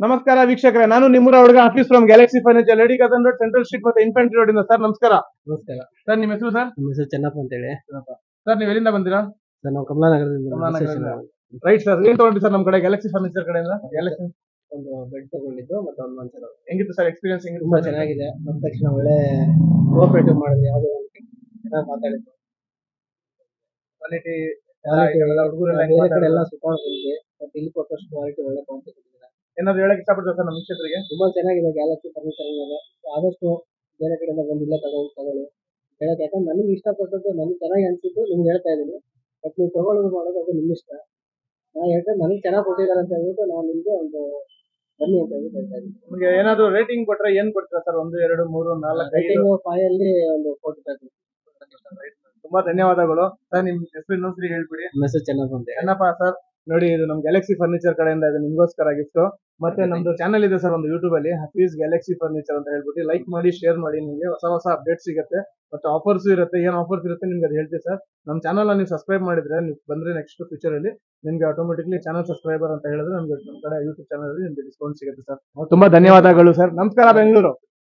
ನಮಸ್ಕಾರ ವೀಕ್ಷಕರೇ, ನಾನು ನಿಮ್ಮೂರ ಹುಡುಗ office from Galaxy furniture, Lady Curzon Road, Central Street ಮತ್ತೆ ಇನ್ಫೆಂಟ್ರಿ ರೋಡ್ ಇಂದ. ಸರ್ ನಮಸ್ಕಾರ. ನಮಸ್ಕಾರ ಸರ್ ನಿಮ್ಮ ಹೆಸರು ಸರ್? ನಮ್ಮ ಹೆಸರು ಚೆನ್ನಪ್ಪ ಅಂತ ಹೇಳಿ. ಸರ್ ನೀವು ಎಲ್ಲಿಂದ ಬಂದಿರಾ? ಸರ್ ನಾವು ಕಮಲಾನಗರದಿಂದ ಕಮಲಾನಗರದಿಂದ. ರೈಟ್ ಸರ್, ಏನ್ ತಗೊಂಡ್ರಿ ಸರ್ ನಮ್ಮ ಕಡೆ ಗ್ಯಾಲಕ್ಸಿ ಫರ್ನಿಚರ್ ಕಡೆಯಿಂದ? ಗ್ಯಾಲಕ್ಸಿ ಒಂದು ಬೆಡ್ ತಗೊಂಡಿದ್ದು ಮತ್ತೆ ಒಂದು ಮಂಚ ತಗೊಂಡಿದ್ದು. ಹೆಂಗಿತ್ತು ಸರ್ ಎಕ್ಸ್ಪೀರಿಯನ್ಸ್? ಹೆಂಗಿತ್ತು? ತುಂಬಾ ಚೆನ್ನಾಗಿದೆ. ಬಂದ ತಕ್ಷಣ ಒಳ್ಳೆ ಕೋಆಪರೇಟಿವ್ ಮಾಡಿದ್ವಿ. ಯಾವುದೋ ಚೆನ್ನಾಗಿ ಮಾತಾಡಿದ್ರು. ಕ್ವಾಲಿಟಿ ಹುಡುಗರೆಲ್ಲ ಬೇರೆ ಕಡೆ ಎಲ್ಲ ಸುತ್ತಾಡಿ ಬಂದ್ವಿ. ಮತ್ತೆ ಇಲ್ಲಿ ಕೊಟ್ಟಷ್ಟು ಕ್ವಾಲಿಟಿ ಒಳ್ಳೆ ಕ್ವಾಲಿಟಿ ಕೊಟ್ಟಿದ್ದಾರೆ. ಏನಾದ್ರು ಹೇಳಕ್ ಇಷ್ಟಪಡ್ತಾರೆ ಸರ್ ನಮ್ಮ ವೀಕ್ಷಕರಿಗೆ? ತುಂಬಾ ಚೆನ್ನಾಗಿದೆ ಗ್ಯಾಲಕ್ಸಿ ಫರ್ನಿಚರ್ ಅನ್ನೋದು. ಆದಷ್ಟು ಬೇರೆ ಕಡೆಯಿಂದ ಬಂದು ಇಲ್ಲೇ ತಗೊಳ್ಳಿ ಹೇಳಕ್. ಯಾಕಂದ್ರೆ ನನಗೆ ಇಷ್ಟಪಟ್ಟದ್ದು, ನನಗೆ ಚೆನ್ನಾಗಿ ಅನ್ಸಿದ್ದು ನಿಮ್ಗೆ ಹೇಳ್ತಾ ಇದ್ದೀನಿ. ಬಟ್ ನೀವು ತಗೊಳ್ಳೋದು ಮಾಡೋದು ಅದು ನಿಮ್ಮ ಇಷ್ಟ. ನಾನು ಹೇಳ್ತೇನೆ ನನಗೆ ಚೆನ್ನಾಗಿ ಕೊಟ್ಟಿದ್ದಾರೆ ಅಂತ ಹೇಳ್ಬಿಟ್ಟು ನಾನು ನಿಮ್ಗೆ ಒಂದು ಬನ್ನಿ ಅಂತ ಹೇಳ್ಬಿಟ್ಟು ಹೇಳ್ತಾ ಇದ್ದೀನಿ. ನಿಮಗೆ ಏನಾದ್ರು ರೇಟಿಂಗ್ ಕೊಟ್ರೆ ಏನ್ ಕೊಡ್ತೀರಾ ಸರ್? 1, 2, 3, 4, 5? ರೇಟಿಂಗ್ 5 ಅಲ್ಲಿ ಒಂದು 4 ತುಂಬಾ ಧನ್ಯವಾದಗಳು ಸರ್. ನಿಮ್ ಹೆಸರು ಇನ್ನೊಂದ್ಸರಿ ಹೇಳ್ಬಿಡಿ. ನಮ್ಮ ಹೆಸರು ಚೆನ್ನಪ್ಪ ಅಂತ. ಚೆನ್ನಪ್ಪ ಸರ್, ನೋಡಿ ಇದು ನಮ್ ಗ್ಯಾಲಕ್ಸಿ ಫರ್ನಿಚರ್ ಕಡೆಯಿಂದ ಇದು ನಿಮ್ಗೋಸ್ಕರ ಗಿಫ್ಟ್. ಮತ್ತೆ ನಮ್ದು ಚಾನಲ್ ಇದೆ ಸರ್ ಒಂದು ಯೂಟ್ಯೂಬ್ ಅಲ್ಲಿ, ಹಫೀಸ್ ಗ್ಯಾಲಕ್ಸಿ ಫರ್ನಿಚರ್ ಅಂತ ಹೇಳ್ಬಿಟ್ಟು ಲೈಕ್ ಮಾಡಿ, ಶೇರ್ ಮಾಡಿ. ನಿಮ್ಗೆ ಹೊಸ ಹೊಸ ಅಪ್ಡೇಟ್ ಸಿಗುತ್ತೆ, ಮತ್ತೆ ಆಫರ್ಸ್ ಇರುತ್ತೆ. ಏನ್ ಆಫರ್ಸ್ ಇರುತ್ತೆ ನಿಮ್ಗೆ ಅದು ಹೇಳ್ತೀವಿ ಸರ್. ನಮ್ಮ ಚಾನಲ್ ನೀವು ಸಬ್ಸ್ಕ್ರೈಬ್ ಮಾಡಿದ್ರೆ, ನೀವು ಬಂದ್ರೆ ನೆಕ್ಸ್ಟ್ ಫ್ಯೂಚರ್ ಅಲ್ಲಿ ನಿಮ್ಗೆ ಆಟೋಮೆಟಿಕ್ಲಿ ಚಾನಲ್ ಸಬ್ಸ್ಕ್ರೈಬರ್ ಅಂತ ಹೇಳಿದ್ರೆ ನಮ್ಗೆ ನಮ್ಮ ಕಡೆ ಯೂಟ್ಯೂಬ್ ಚಾನಲ್ ಅಲ್ಲಿ ನಿಮ್ಗೆ ಡಿಸ್ಕೌಂಟ್ ಸಿಗುತ್ತೆ ಸರ್. ತುಂಬಾ ಧನ್ಯವಾದಗಳು ಸರ್. ನಮಸ್ಕಾರ ಬೆಂಗಳೂರು.